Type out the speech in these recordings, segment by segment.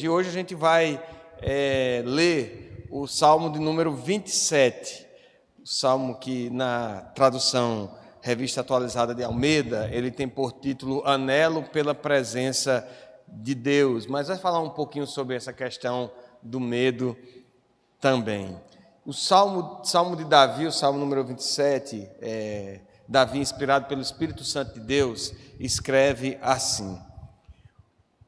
E hoje a gente vai ler o Salmo de número 27, o Salmo que na tradução Revista Atualizada de Almeida, ele tem por título Anelo pela Presença de Deus, mas vai falar um pouquinho sobre essa questão do medo também. O Salmo de Davi, o Salmo número 27, Davi, inspirado pelo Espírito Santo de Deus, escreve assim: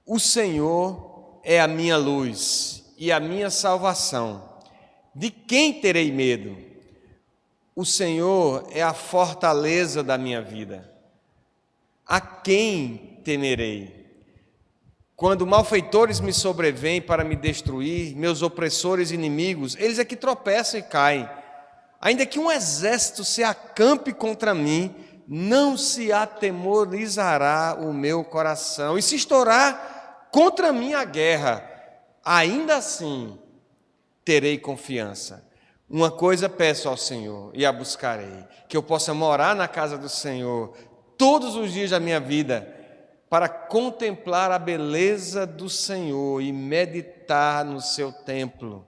O Senhor é a minha luz e a minha salvação. De quem terei medo? O Senhor é a fortaleza da minha vida. A quem temerei? Quando malfeitores me sobrevêm para me destruir, meus opressores e inimigos, eles é que tropeçam e caem. Ainda que um exército se acampe contra mim, não se atemorizará o meu coração. E se estourar contra mim a guerra, ainda assim terei confiança. Uma coisa peço ao Senhor e a buscarei, que eu possa morar na casa do Senhor todos os dias da minha vida, para contemplar a beleza do Senhor e meditar no seu templo.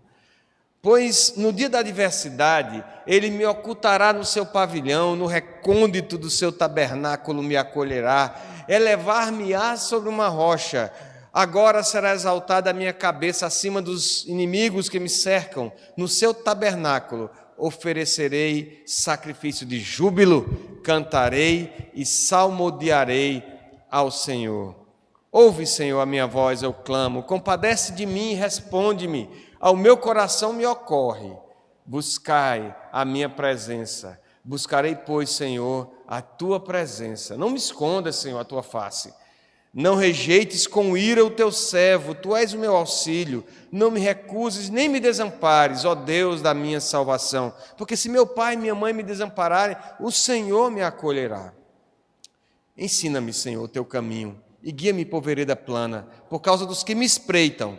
Pois no dia da adversidade, Ele me ocultará no seu pavilhão, no recôndito do seu tabernáculo me acolherá, elevar-me-á sobre uma rocha. Agora será exaltada a minha cabeça acima dos inimigos que me cercam. No seu tabernáculo oferecerei sacrifício de júbilo, cantarei e salmodiarei ao Senhor. Ouve, Senhor, a minha voz, eu clamo. Compadece de mim e responde-me. Ao meu coração me ocorre. Buscai a minha presença. Buscarei, pois, Senhor, a tua presença. Não me escondas, Senhor, a tua face. Não rejeites com ira o teu servo, tu és o meu auxílio. Não me recuses, nem me desampares, ó Deus da minha salvação. Porque se meu pai e minha mãe me desampararem, o Senhor me acolherá. Ensina-me, Senhor, o teu caminho e guia-me por vereda plana, por causa dos que me espreitam.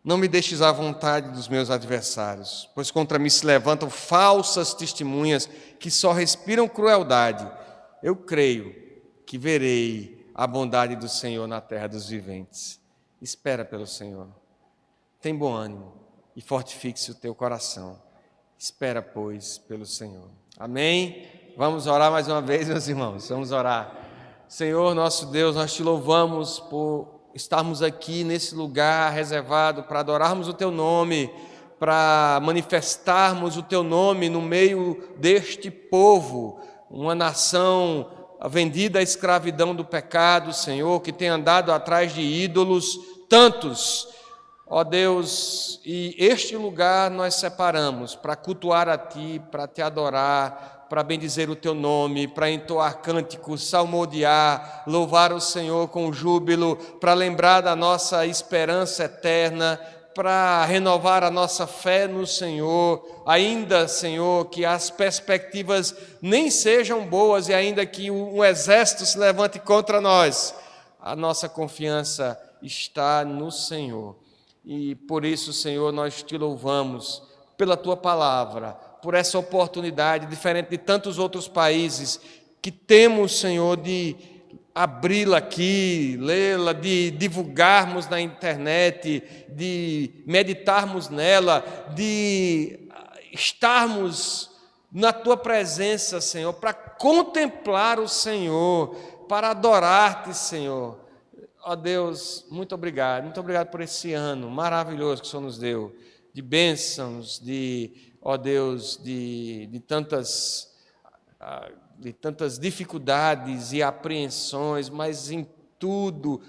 Não me deixes à vontade dos meus adversários, pois contra mim se levantam falsas testemunhas que só respiram crueldade. Eu creio que verei a bondade do Senhor na terra dos viventes. Espera pelo Senhor. Tem bom ânimo e fortifique-se o teu coração. Espera, pois, pelo Senhor. Amém? Vamos orar mais uma vez, meus irmãos. Vamos orar. Senhor, nosso Deus, nós te louvamos por estarmos aqui nesse lugar reservado para adorarmos o teu nome, para manifestarmos o teu nome no meio deste povo, uma nação vendida à escravidão do pecado, Senhor, que tem andado atrás de ídolos, tantos, ó Deus, e este lugar nós separamos para cultuar a Ti, para Te adorar, para bendizer o Teu nome, para entoar cânticos, salmodiar, louvar o Senhor com júbilo, para lembrar da nossa esperança eterna, para renovar a nossa fé no Senhor, ainda, Senhor, que as perspectivas nem sejam boas e ainda que um exército se levante contra nós, a nossa confiança está no Senhor. E por isso, Senhor, nós te louvamos pela Tua palavra, por essa oportunidade, diferente de tantos outros países, que temos, Senhor, de abri-la aqui, lê-la, de divulgarmos na internet, de meditarmos nela, de estarmos na Tua presença, Senhor, para contemplar o Senhor, para adorar-te, Senhor. Ó Deus, muito obrigado por esse ano maravilhoso que o Senhor nos deu, de bênçãos, ó Deus, de tantas dificuldades e apreensões, mas em tudo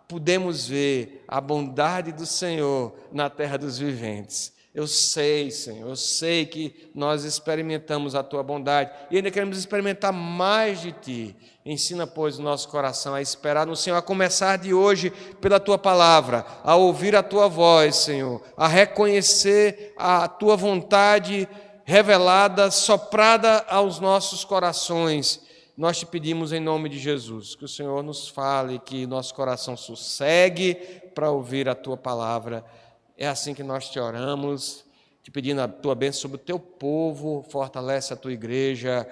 podemos ver a bondade do Senhor na terra dos viventes. Eu sei, Senhor, eu sei que nós experimentamos a Tua bondade e ainda queremos experimentar mais de Ti. Ensina, pois, o nosso coração a esperar no Senhor, a começar de hoje pela Tua palavra, a ouvir a Tua voz, Senhor, a reconhecer a Tua vontade revelada, soprada aos nossos corações. Nós te pedimos em nome de Jesus, que o Senhor nos fale, que nosso coração sossegue para ouvir a Tua palavra. É assim que nós te oramos, te pedindo a Tua bênção sobre o Teu povo, fortalece a Tua igreja,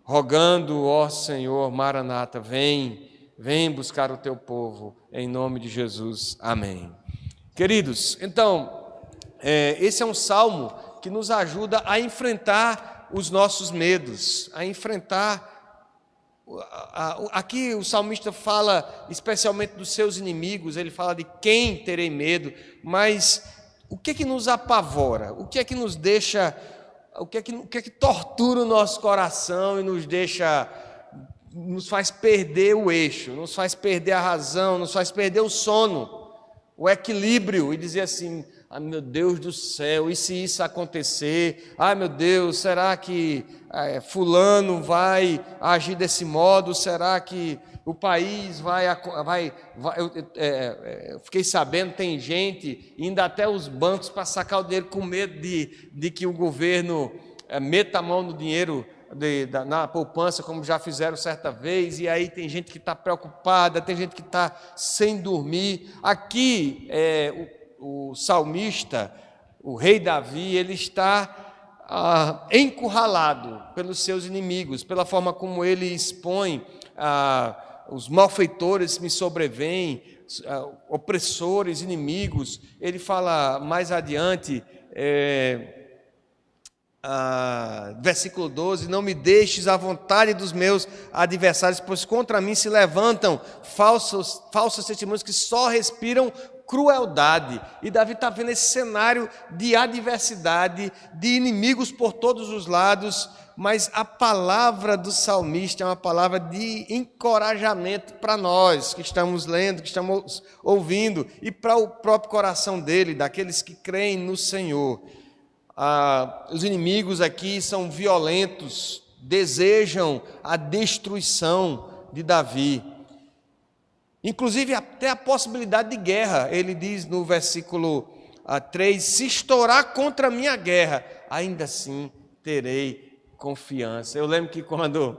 rogando, ó Senhor, Maranata, vem, vem buscar o teu povo, em nome de Jesus, amém. Queridos, então, esse é um salmo que nos ajuda a enfrentar os nossos medos, a enfrentar. Aqui o salmista fala especialmente dos seus inimigos, ele fala de quem terei medo, mas o que é que nos apavora? O que é que nos deixa, o que é que tortura o nosso coração e nos faz perder o eixo, nos faz perder a razão, nos faz perder o sono, o equilíbrio, e dizer assim: ah, meu Deus do céu, e se isso acontecer? Ah, meu Deus, será que fulano vai agir desse modo? Será que o país vai eu fiquei sabendo, tem gente indo até os bancos para sacar o dinheiro com medo de que o governo meta a mão no dinheiro na poupança, como já fizeram certa vez, e aí tem gente que está preocupada, tem gente que está sem dormir. Aqui o salmista, o rei Davi, ele está encurralado pelos seus inimigos, pela forma como ele expõe: os malfeitores me sobrevêm, opressores, inimigos. Ele fala mais adiante, versículo 12: não me deixes à vontade dos meus adversários, pois contra mim se levantam falsos testemunhos que só respiram crueldade. E Davi está vendo esse cenário de adversidade, de inimigos por todos os lados, mas a palavra do salmista é uma palavra de encorajamento para nós que estamos lendo, que estamos ouvindo, e para o próprio coração dele, daqueles que creem no Senhor. Os inimigos aqui são violentos, desejam a destruição de Davi. Inclusive até a possibilidade de guerra. Ele diz no versículo 3: se estourar contra a minha guerra, ainda assim terei confiança. Eu lembro que quando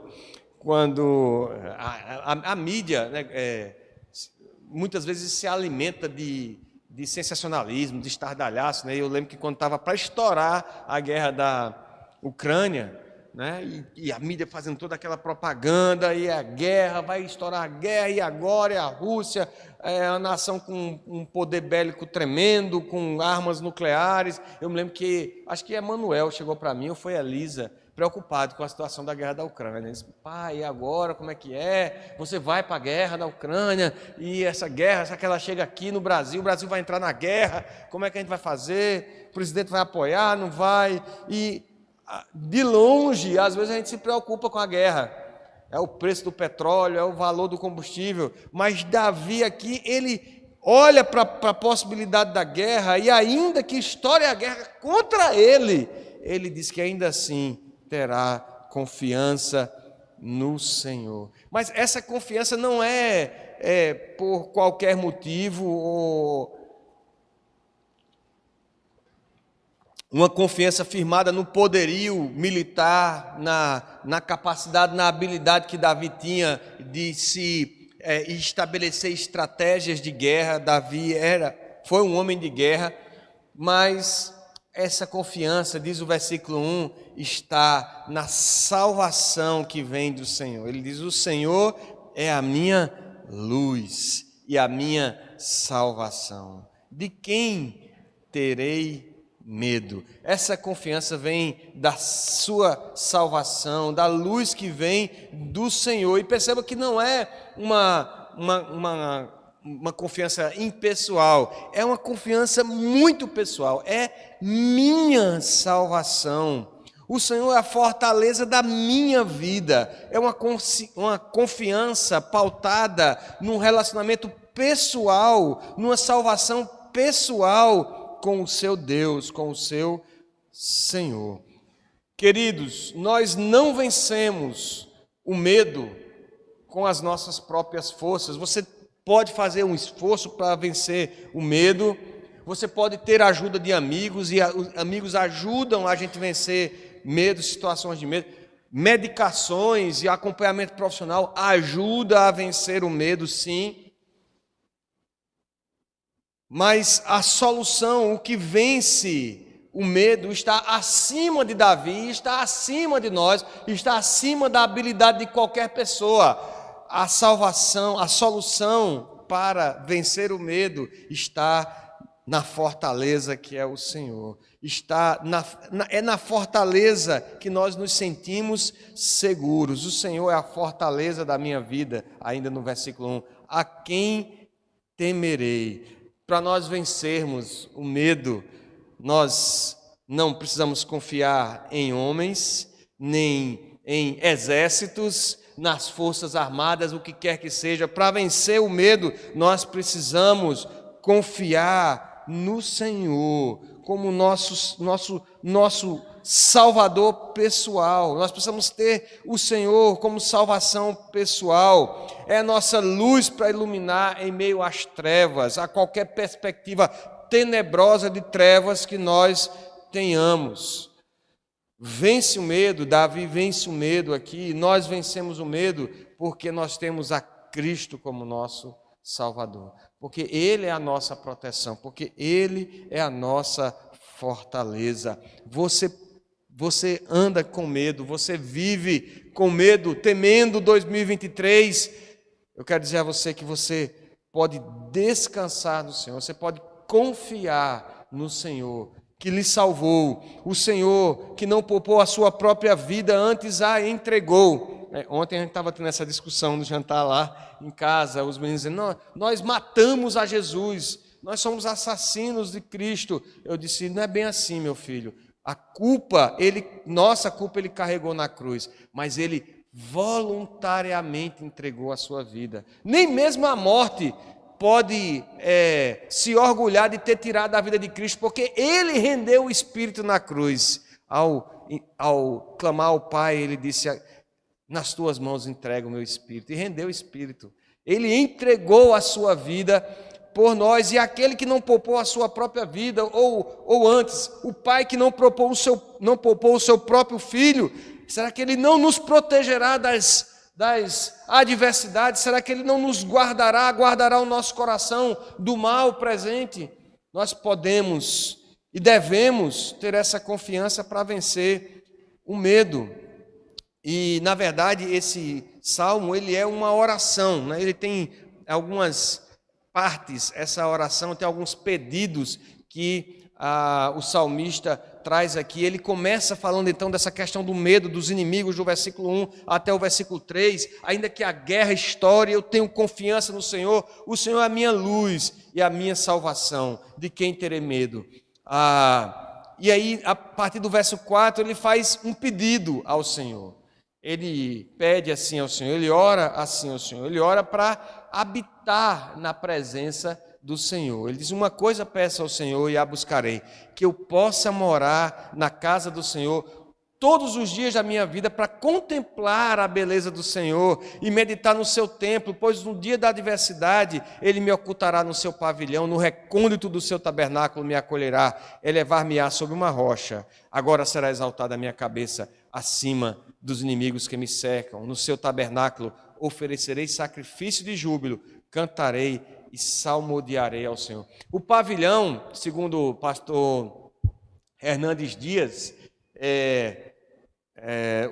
a mídia, né, muitas vezes se alimenta de sensacionalismo, de estardalhaço, né? Eu lembro que quando estava para estourar a guerra da Ucrânia, né, e a mídia fazendo toda aquela propaganda, e a guerra, vai estourar a guerra, e agora é a Rússia, a nação com um poder bélico tremendo, com armas nucleares. Eu me lembro que, acho que Emanuel chegou para mim, ou foi a Elisa, preocupado com a situação da guerra da Ucrânia. Ele disse: pai, e agora, como é que é? Você vai para a guerra da Ucrânia, e essa guerra, será que ela chega aqui no Brasil? O Brasil vai entrar na guerra, como é que a gente vai fazer? O presidente vai apoiar, não vai? E de longe, às vezes a gente se preocupa com a guerra, é o preço do petróleo, é o valor do combustível, mas Davi aqui, ele olha para a possibilidade da guerra, e ainda que estoure a guerra contra ele diz que ainda assim terá confiança no Senhor. Mas essa confiança não é por qualquer motivo, ou uma confiança firmada no poderio militar, na capacidade, na habilidade que Davi tinha de se estabelecer estratégias de guerra. Davi foi um homem de guerra, mas essa confiança, diz o versículo 1, está na salvação que vem do Senhor. Ele diz: o Senhor é a minha luz e a minha salvação. De quem terei medo? Essa confiança vem da sua salvação, da luz que vem do Senhor. E perceba que não é uma confiança impessoal, é uma confiança muito pessoal. É minha salvação. O Senhor é a fortaleza da minha vida. É uma confiança pautada num relacionamento pessoal, numa salvação pessoal com o seu Deus, com o seu Senhor. Queridos, nós não vencemos o medo com as nossas próprias forças. Você pode fazer um esforço para vencer o medo, você pode ter a ajuda de amigos, e os amigos ajudam a gente a vencer medo, situações de medo. Medicações e acompanhamento profissional ajuda a vencer o medo, sim. Mas a solução, o que vence o medo, está acima de Davi, está acima de nós, está acima da habilidade de qualquer pessoa. a salvação, a solução para vencer o medo está na fortaleza que é o Senhor. É na fortaleza que nós nos sentimos seguros. O Senhor é a fortaleza da minha vida, ainda no versículo 1. A quem temerei? Para nós vencermos o medo, nós não precisamos confiar em homens, nem em exércitos, nas forças armadas, o que quer que seja. Para vencer o medo, nós precisamos confiar no Senhor como nosso Salvador pessoal. Nós precisamos ter o Senhor como salvação pessoal. É a nossa luz para iluminar em meio às trevas, a qualquer perspectiva tenebrosa de trevas que nós tenhamos. Vence o medo, Davi vence o medo aqui, nós vencemos o medo porque nós temos a Cristo como nosso Salvador, porque Ele é a nossa proteção, porque Ele é a nossa fortaleza. Você anda com medo, você vive com medo, temendo 2023, eu quero dizer a você que você pode descansar no Senhor, você pode confiar no Senhor, que lhe salvou, o Senhor que não poupou a sua própria vida, antes a entregou. Ontem a gente estava tendo essa discussão no jantar lá em casa, os meninos dizendo, nós matamos a Jesus, nós somos assassinos de Cristo. Eu disse, não é bem assim, meu filho. Nossa culpa ele carregou na cruz, mas ele voluntariamente entregou a sua vida. Nem mesmo a morte pode se orgulhar de ter tirado a vida de Cristo, porque Ele rendeu o Espírito na cruz. Ao clamar ao Pai, Ele disse, nas tuas mãos entrego o meu Espírito, e rendeu o Espírito. Ele entregou a sua vida por nós, e aquele que não poupou a sua própria vida, ou antes, o Pai que não poupou o seu próprio Filho, será que Ele não nos protegerá das adversidades? Será que Ele não nos guardará o nosso coração do mal presente? Nós podemos e devemos ter essa confiança para vencer o medo. E, na verdade, esse salmo, ele é uma oração, né? Ele tem algumas partes, essa oração tem alguns pedidos que o salmista traz aqui. Ele começa falando então dessa questão do medo dos inimigos, do versículo 1 até o versículo 3, ainda que a guerra estoure, eu tenho confiança no Senhor, o Senhor é a minha luz e a minha salvação, de quem terei medo? E aí, a partir do verso 4, ele faz um pedido ao Senhor, ele pede assim ao Senhor, ele ora assim ao Senhor, ele ora para habitar na presença do Senhor. Ele diz, uma coisa peço ao Senhor e a buscarei, que eu possa morar na casa do Senhor todos os dias da minha vida, para contemplar a beleza do Senhor e meditar no seu templo, pois no dia da adversidade Ele me ocultará no seu pavilhão, no recôndito do seu tabernáculo me acolherá, elevar-me-á sobre uma rocha, agora será exaltada a minha cabeça acima dos inimigos que me cercam, no seu tabernáculo oferecerei sacrifício de júbilo, cantarei e salmodiarei ao Senhor. O pavilhão, segundo o pastor Hernandes Dias,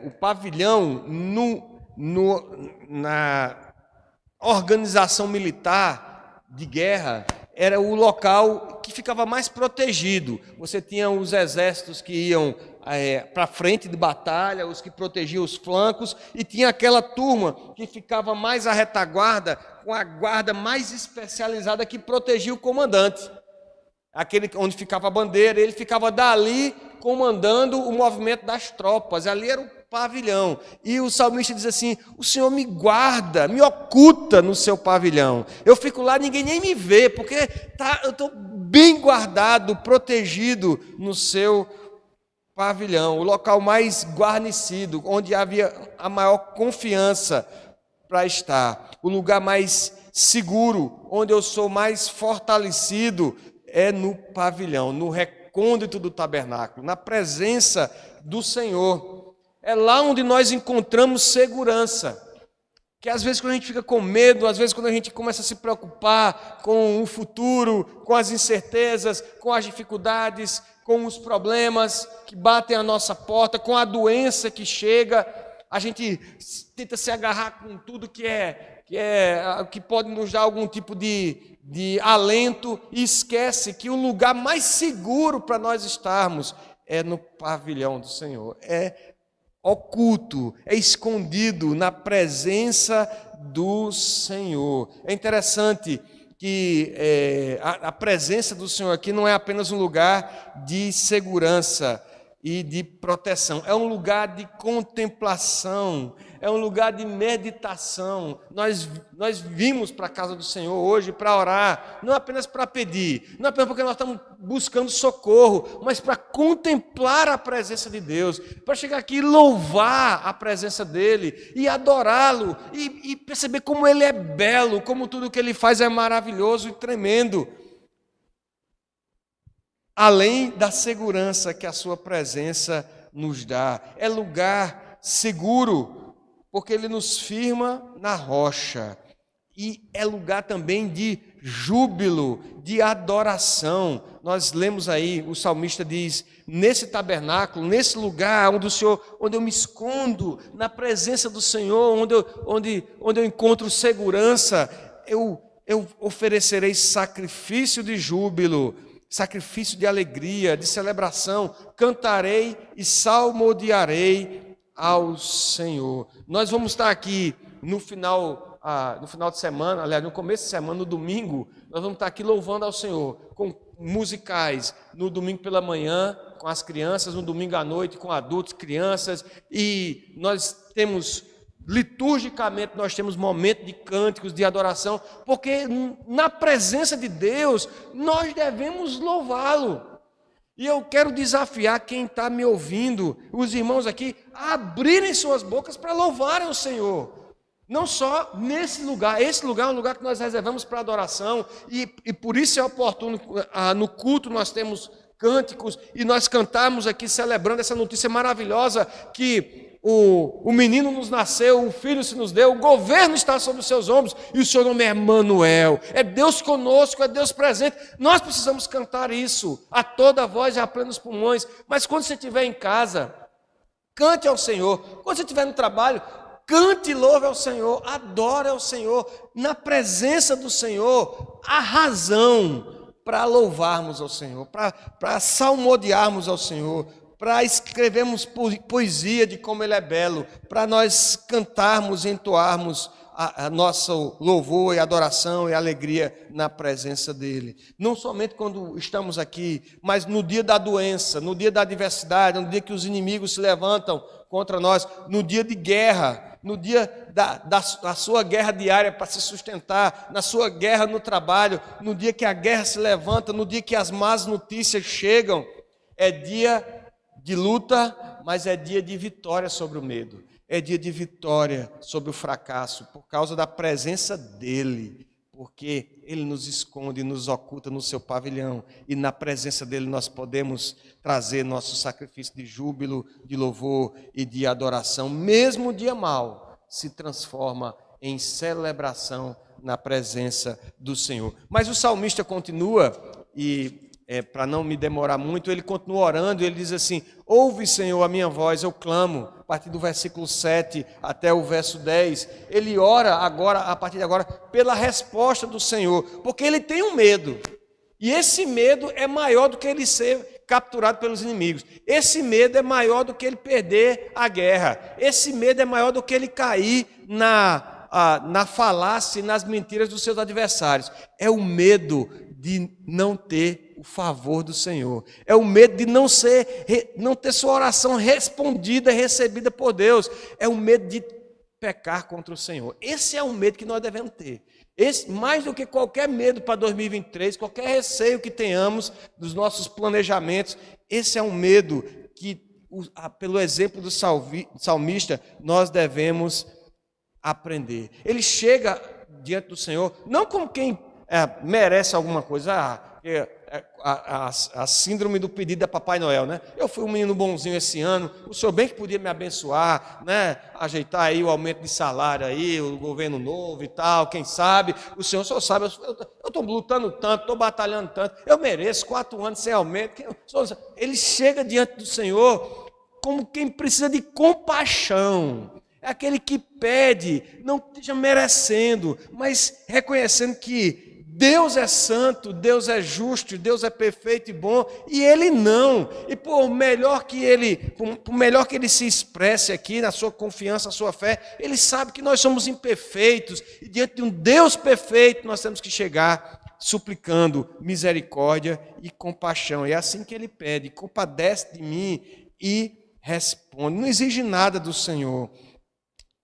o pavilhão na organização militar de guerra era o local que ficava mais protegido. Você tinha os exércitos que iam para frente de batalha, os que protegiam os flancos, e tinha aquela turma que ficava mais à retaguarda, com a guarda mais especializada que protegia o comandante. Aquele onde ficava a bandeira, ele ficava dali comandando o movimento das tropas, ali era o pavilhão. E o salmista diz assim, o Senhor me guarda, me oculta no seu pavilhão. Eu fico lá, ninguém nem me vê, porque eu estou bem guardado, protegido no seu pavilhão, o local mais guarnecido, onde havia a maior confiança para estar, o lugar mais seguro, onde eu sou mais fortalecido, é no pavilhão, no recôndito do tabernáculo, na presença do Senhor. É lá onde nós encontramos segurança. Que às vezes quando a gente fica com medo, às vezes quando a gente começa a se preocupar com o futuro, com as incertezas, com as dificuldades, com os problemas que batem à nossa porta, com a doença que chega, a gente tenta se agarrar com tudo que pode nos dar algum tipo de alento e esquece que o lugar mais seguro para nós estarmos é no pavilhão do Senhor, é oculto, é escondido na presença do Senhor. É interessante que a presença do Senhor aqui não é apenas um lugar de segurança e de proteção, é um lugar de contemplação, é um lugar de meditação. Nós vimos para a casa do Senhor hoje para orar, não apenas para pedir, não apenas porque nós estamos buscando socorro, mas para contemplar a presença de Deus, para chegar aqui e louvar a presença dEle, e adorá-lo, e perceber como Ele é belo, como tudo que Ele faz é maravilhoso e tremendo. Além da segurança que a sua presença nos dá, é lugar seguro, porque Ele nos firma na rocha, e é lugar também de júbilo, de adoração. Nós lemos aí, o salmista diz: nesse tabernáculo, nesse lugar onde eu me escondo, na presença do Senhor, onde eu encontro segurança, eu oferecerei sacrifício de júbilo, sacrifício de alegria, de celebração, cantarei e salmodiarei ao Senhor. Nós vamos estar aqui no final de semana, aliás, no começo de semana, no domingo, nós vamos estar aqui louvando ao Senhor, com musicais, no domingo pela manhã, com as crianças, no domingo à noite, com adultos, crianças, e nós temos, liturgicamente, nós temos momentos de cânticos, de adoração, porque na presença de Deus, nós devemos louvá-lo. E eu quero desafiar quem está me ouvindo, os irmãos aqui, a abrirem suas bocas para louvarem o Senhor. Não só nesse lugar, esse lugar é um lugar que nós reservamos para adoração, e por isso é oportuno, no culto nós temos cânticos, e nós cantamos aqui celebrando essa notícia maravilhosa, que o menino nos nasceu, o filho se nos deu, o governo está sobre os seus ombros, e o seu nome é Emanuel, é Deus conosco, é Deus presente. Nós precisamos cantar isso a toda voz e a plenos pulmões, mas quando você estiver em casa, cante ao Senhor. Quando você estiver no trabalho, cante e louve ao Senhor, adore ao Senhor. Na presença do Senhor, há razão para louvarmos ao Senhor, para salmodiarmos ao Senhor, para escrevermos poesia de como Ele é belo, para nós cantarmos e entoarmos a nosso louvor e adoração e alegria na presença dEle. Não somente quando estamos aqui, mas no dia da doença, no dia da adversidade, no dia que os inimigos se levantam contra nós, no dia de guerra, no dia da sua guerra diária para se sustentar, na sua guerra no trabalho, no dia que a guerra se levanta, no dia que as más notícias chegam. É dia de luta, mas é dia de vitória sobre o medo. É dia de vitória sobre o fracasso, por causa da presença dEle, porque Ele nos esconde, nos oculta no seu pavilhão, e na presença dEle nós podemos trazer nosso sacrifício de júbilo, de louvor e de adoração. Mesmo o dia mau se transforma em celebração na presença do Senhor. Mas o salmista continua, e para não me demorar muito, ele continua orando, e ele diz assim: ouve, Senhor, a minha voz, eu clamo. A partir do versículo 7 até o verso 10, ele ora agora, a partir de agora, pela resposta do Senhor, porque ele tem um medo, e esse medo é maior do que ele ser capturado pelos inimigos. Esse medo é maior do que ele perder a guerra. Esse medo é maior do que ele cair na falácia e nas mentiras dos seus adversários. É o medo de não ter o favor do Senhor. É o medo de não ter sua oração respondida, recebida por Deus. É o medo de pecar contra o Senhor. Esse é o medo que nós devemos ter. Mais do que qualquer medo para 2023, qualquer receio que tenhamos dos nossos planejamentos, esse é um medo que, pelo exemplo do salmista, nós devemos aprender. Ele chega diante do Senhor, não como quem merece alguma coisa, a síndrome do pedido da Papai Noel, né? Eu fui um menino bonzinho esse ano, o senhor bem que podia me abençoar, né? Ajeitar aí o aumento de salário aí, o governo novo e tal, quem sabe, o senhor sabe, eu estou lutando tanto, estou batalhando tanto, eu mereço 4 anos sem aumento. Ele chega diante do Senhor como quem precisa de compaixão, é aquele que pede, não esteja merecendo, mas reconhecendo que Deus é santo, Deus é justo, Deus é perfeito e bom, e ele não. E por melhor que ele se expresse aqui na sua confiança, na sua fé, ele sabe que nós somos imperfeitos, e diante de um Deus perfeito nós temos que chegar suplicando misericórdia e compaixão. É assim que ele pede: compadece de mim e responde. Não exige nada do Senhor.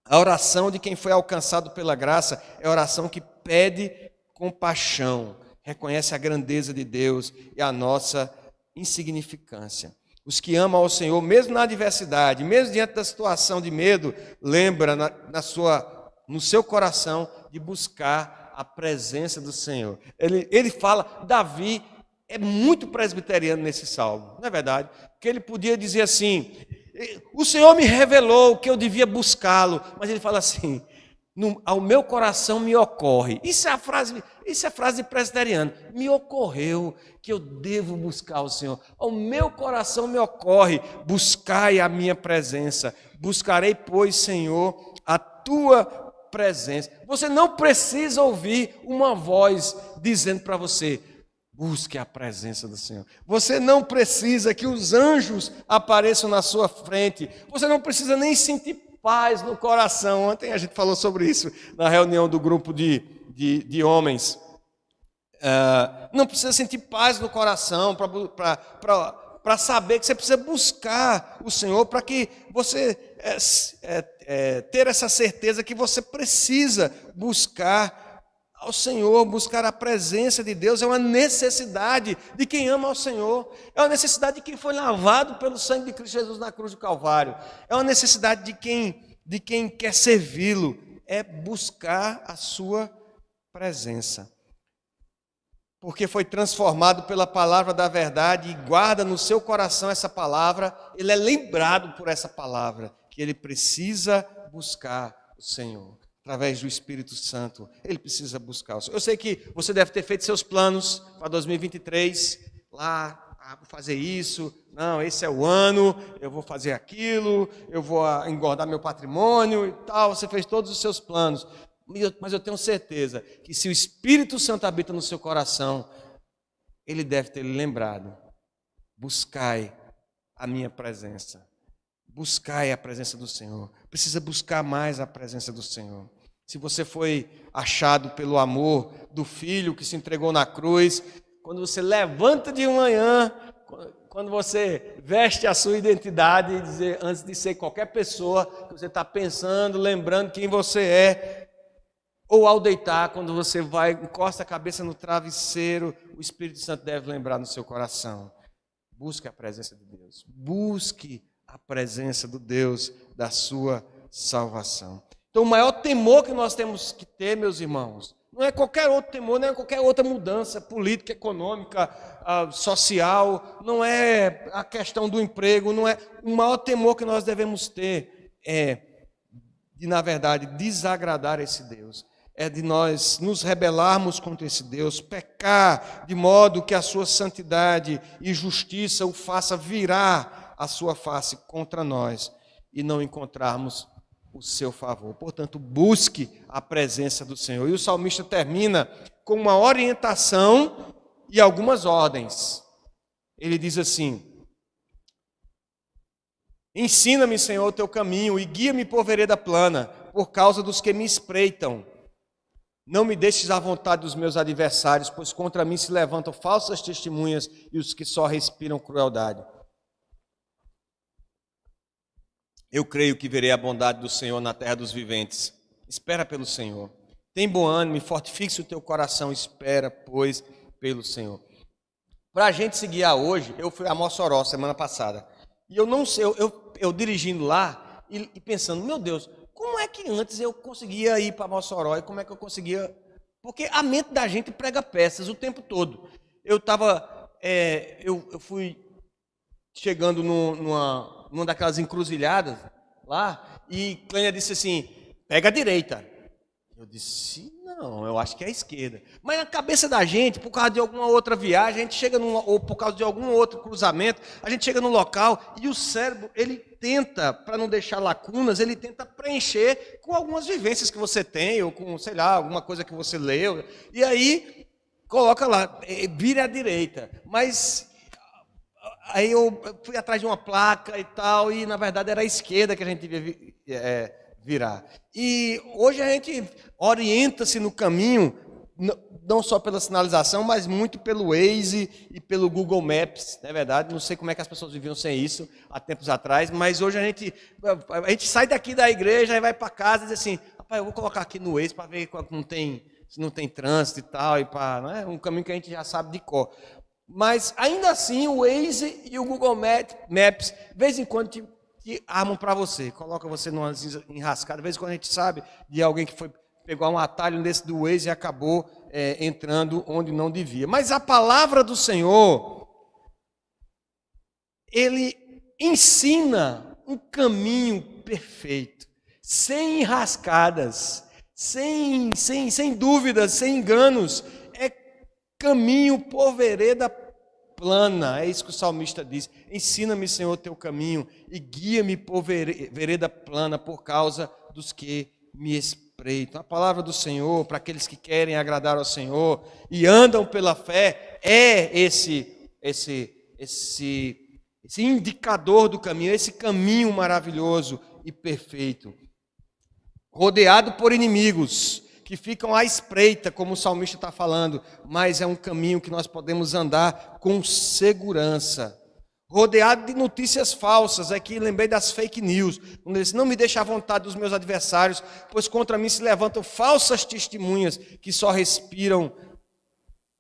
A oração de quem foi alcançado pela graça é a oração que pede compaixão, reconhece a grandeza de Deus e a nossa insignificância. Os que amam ao Senhor, mesmo na adversidade, mesmo diante da situação de medo, lembra no seu coração de buscar a presença do Senhor. Ele fala, Davi é muito presbiteriano nesse salmo, não é verdade? Porque ele podia dizer assim: o Senhor me revelou que eu devia buscá-lo, mas ele fala assim: ao meu coração me ocorre. Isso é a frase de presbiteriano. Me ocorreu que eu devo buscar o Senhor. Ao meu coração me ocorre: buscai a minha presença. Buscarei, pois, Senhor, a tua presença. Você não precisa ouvir uma voz dizendo para você: busque a presença do Senhor. Você não precisa que os anjos apareçam na sua frente. Você não precisa nem sentir paz no coração. Ontem a gente falou sobre isso na reunião do grupo de homens. Não precisa sentir paz no coração para saber que você precisa buscar o Senhor, para que você ter essa certeza que você precisa buscar ao Senhor. Buscar a presença de Deus é uma necessidade de quem ama ao Senhor, é uma necessidade de quem foi lavado pelo sangue de Cristo Jesus na cruz do Calvário, é uma necessidade de quem quer servi-lo, é buscar a sua presença. Porque foi transformado pela palavra da verdade e guarda no seu coração essa palavra, ele é lembrado por essa palavra, que ele precisa buscar o Senhor. Através do Espírito Santo, ele precisa buscar o Senhor. Eu sei que você deve ter feito seus planos para 2023, vou fazer isso, não, esse é o ano, eu vou fazer aquilo, eu vou engordar meu patrimônio e tal. Você fez todos os seus planos, mas eu tenho certeza que se o Espírito Santo habita no seu coração, ele deve ter lhe lembrado: buscai a minha presença. Buscai a presença do Senhor. Precisa buscar mais a presença do Senhor. Se você foi achado pelo amor do Filho que se entregou na cruz, quando você levanta de manhã, quando você veste a sua identidade, antes de ser qualquer pessoa, que você está pensando, lembrando quem você é, ou ao deitar, quando você encosta a cabeça no travesseiro, o Espírito Santo deve lembrar no seu coração: busque a presença de Deus. Busque a presença do Deus da sua salvação. Então, o maior temor que nós temos que ter, meus irmãos, não é qualquer outro temor, não é qualquer outra mudança política, econômica, social, não é a questão do emprego, não é. O maior temor que nós devemos ter de, na verdade, desagradar esse Deus. É de nós nos rebelarmos contra esse Deus, pecar de modo que a sua santidade e justiça o faça virar a sua face contra nós e não encontrarmos o seu favor. Portanto, busque a presença do Senhor. E o salmista termina com uma orientação e algumas ordens. Ele diz assim: ensina-me, Senhor, o teu caminho e guia-me por vereda plana, por causa dos que me espreitam. Não me deixes à vontade dos meus adversários, pois contra mim se levantam falsas testemunhas e os que só respiram crueldade. Eu creio que verei a bondade do Senhor na terra dos viventes. Espera pelo Senhor. Tem bom ânimo e fortifique o teu coração. Espera, pois, pelo Senhor. Para a gente se guiar hoje, eu fui a Mossoró semana passada. E eu não sei, eu dirigindo lá e pensando: meu Deus, como é que antes eu conseguia ir para Mossoró? E como é que eu conseguia? Porque a mente da gente prega peças o tempo todo. Eu fui chegando numa daquelas encruzilhadas lá, e Clênia disse assim: pega a direita. Eu disse: Não, eu acho que é a esquerda. Mas na cabeça da gente, por causa de alguma outra viagem, a gente chega ou por causa de algum outro cruzamento, a gente chega num local e o cérebro, ele tenta, para não deixar lacunas, ele tenta preencher com algumas vivências que você tem, ou com, sei lá, alguma coisa que você leu. E aí, coloca lá, vira à direita. Mas aí eu fui atrás de uma placa e tal, e na verdade era a esquerda que a gente devia virar. E hoje a gente orienta-se no caminho, não só pela sinalização, mas muito pelo Waze e pelo Google Maps, não é verdade? Não sei como é que as pessoas viviam sem isso há tempos atrás, mas hoje a gente sai daqui da igreja e vai para casa e diz assim, rapaz, eu vou colocar aqui no Waze para ver se não tem trânsito e tal, e para, não é? Um caminho que a gente já sabe de cor. Mas ainda assim o Waze e o Google Maps, de vez em quando te armam para você, coloca você numa enrascada. De vez em quando a gente sabe de alguém que pegou um atalho desse do Waze e acabou entrando onde não devia. Mas a palavra do Senhor, ele ensina um caminho perfeito, sem enrascadas, sem dúvidas, sem enganos. É caminho por vereda plana, é isso que o salmista diz. Ensina-me, Senhor, teu caminho e guia-me por vereda plana por causa dos que me espreitam. A palavra do Senhor, para aqueles que querem agradar ao Senhor e andam pela fé, é esse indicador do caminho, esse caminho maravilhoso e perfeito. Rodeado por inimigos que ficam à espreita, como o salmista está falando, mas é um caminho que nós podemos andar com segurança. Rodeado de notícias falsas, aqui lembrei das fake news, quando ele diz, não me deixe à vontade dos meus adversários, pois contra mim se levantam falsas testemunhas que só respiram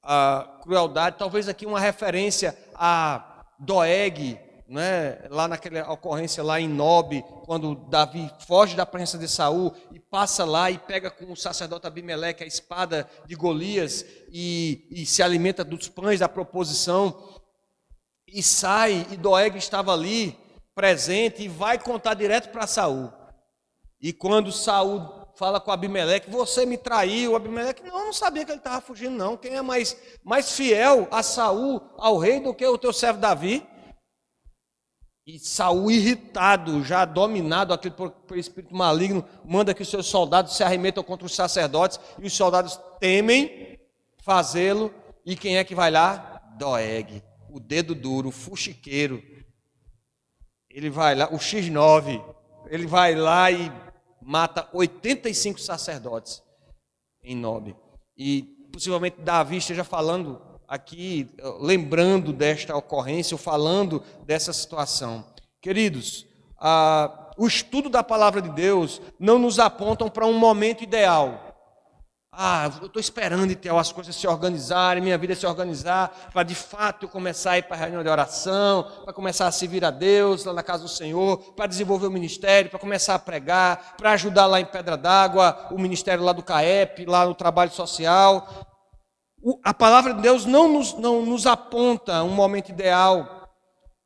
a crueldade. Talvez aqui uma referência a Doeg, né, lá naquela ocorrência lá em Nob, quando Davi foge da presença de Saul e passa lá e pega com o sacerdote Abimeleque a espada de Golias e se alimenta dos pães da proposição e sai, e Doeg estava ali presente e vai contar direto para Saul. E quando Saul fala com Abimeleque, você me traiu, Abimeleque não sabia que ele estava fugindo não. Quem é mais fiel a Saul, ao rei, do que o teu servo Davi? E Saul, irritado, já dominado por espírito maligno, manda que os seus soldados se arremetam contra os sacerdotes, e os soldados temem fazê-lo. E quem é que vai lá? Doeg, o dedo duro, o fuxiqueiro. Ele vai lá, o X9, ele vai lá e mata 85 sacerdotes em Nob. E possivelmente Davi esteja falando aqui, lembrando desta ocorrência, ou falando dessa situação. Queridos, o estudo da palavra de Deus não nos apontam para um momento ideal. Eu estou esperando então as coisas se organizarem, minha vida se organizar, para de fato eu começar a ir para a reunião de oração, para começar a servir a Deus lá na casa do Senhor, para desenvolver o ministério, para começar a pregar, para ajudar lá em Pedra d'Água, o ministério lá do CAEP, lá no trabalho social. A palavra de Deus não nos aponta um momento ideal,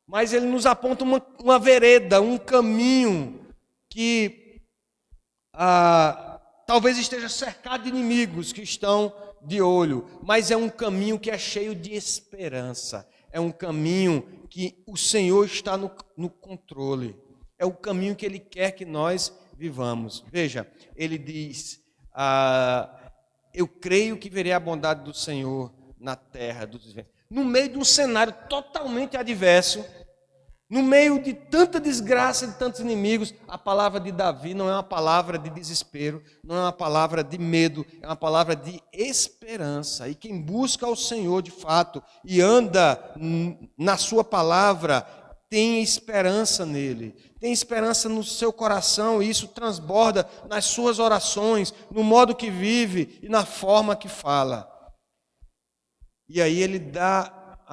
mas ele nos aponta uma vereda, um caminho que talvez esteja cercado de inimigos que estão de olho, mas é um caminho que é cheio de esperança, é um caminho que o Senhor está no controle, é o caminho que Ele quer que nós vivamos. Veja, Ele diz, eu creio que verei a bondade do Senhor na terra dos viventes. No meio de um cenário totalmente adverso, no meio de tanta desgraça, de tantos inimigos, a palavra de Davi não é uma palavra de desespero, não é uma palavra de medo, é uma palavra de esperança. E quem busca o Senhor de fato e anda na sua palavra, tem esperança nele, tem esperança no seu coração, e isso transborda nas suas orações, no modo que vive e na forma que fala. E aí ele dá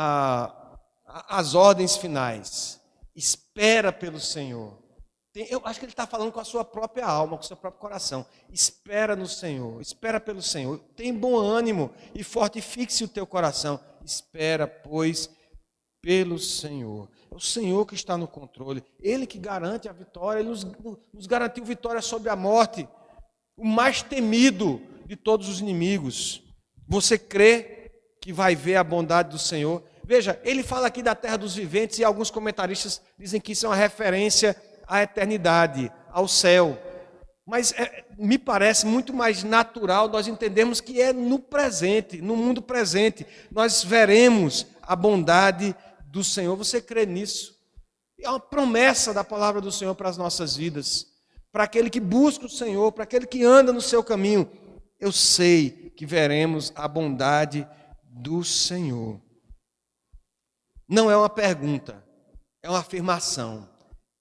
as ordens finais. Espera pelo Senhor. Eu acho que ele está falando com a sua própria alma, com o seu próprio coração. Espera no Senhor, espera pelo Senhor. Tem bom ânimo e fortifique-se o teu coração. Espera, pois, pelo Senhor. É o Senhor que está no controle. Ele que garante a vitória. Ele nos garantiu vitória sobre a morte. o mais temido de todos os inimigos. Você crê que vai ver a bondade do Senhor? Veja, ele fala aqui da terra dos viventes e alguns comentaristas dizem que isso é uma referência à eternidade, ao céu. Mas me parece muito mais natural nós entendermos que é no presente, no mundo presente, nós veremos a bondade do Senhor. Você crê nisso? É uma promessa da palavra do Senhor para as nossas vidas. Para aquele que busca o Senhor, para aquele que anda no seu caminho. Eu sei que veremos a bondade do Senhor. Não é uma pergunta, é uma afirmação,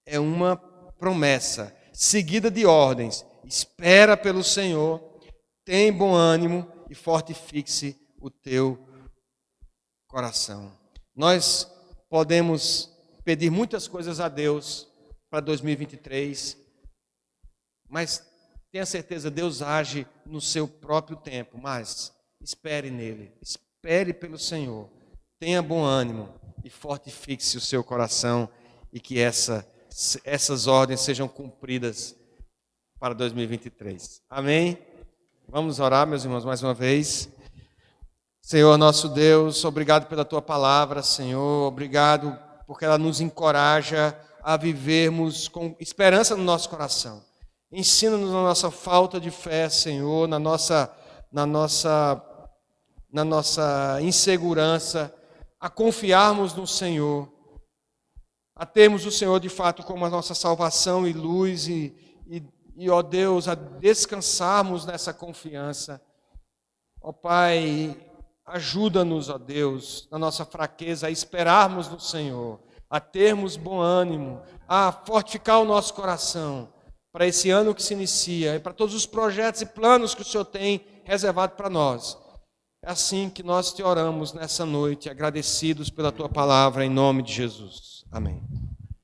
é uma promessa, seguida de ordens. Espera pelo Senhor, tem bom ânimo e fortifique-se o teu coração. Nós podemos pedir muitas coisas a Deus para 2023, mas tenha certeza, Deus age no seu próprio tempo, mas espere nele, espere pelo Senhor, tenha bom ânimo e fortifique-se o seu coração e que essas ordens sejam cumpridas para 2023. Amém? Vamos orar, meus irmãos, mais uma vez. Senhor, nosso Deus, obrigado pela Tua palavra, Senhor. Obrigado porque ela nos encoraja a vivermos com esperança no nosso coração. Ensina-nos na nossa falta de fé, Senhor, na nossa insegurança, a confiarmos no Senhor, a termos o Senhor de fato como a nossa salvação e luz e, ó Deus, a descansarmos nessa confiança. Ó Pai, ajuda-nos, ó Deus, na nossa fraqueza, a esperarmos no Senhor, a termos bom ânimo, a fortificar o nosso coração para esse ano que se inicia e para todos os projetos e planos que o Senhor tem reservado para nós. É assim que nós te oramos nessa noite, agradecidos pela Tua palavra, em nome de Jesus. Amém.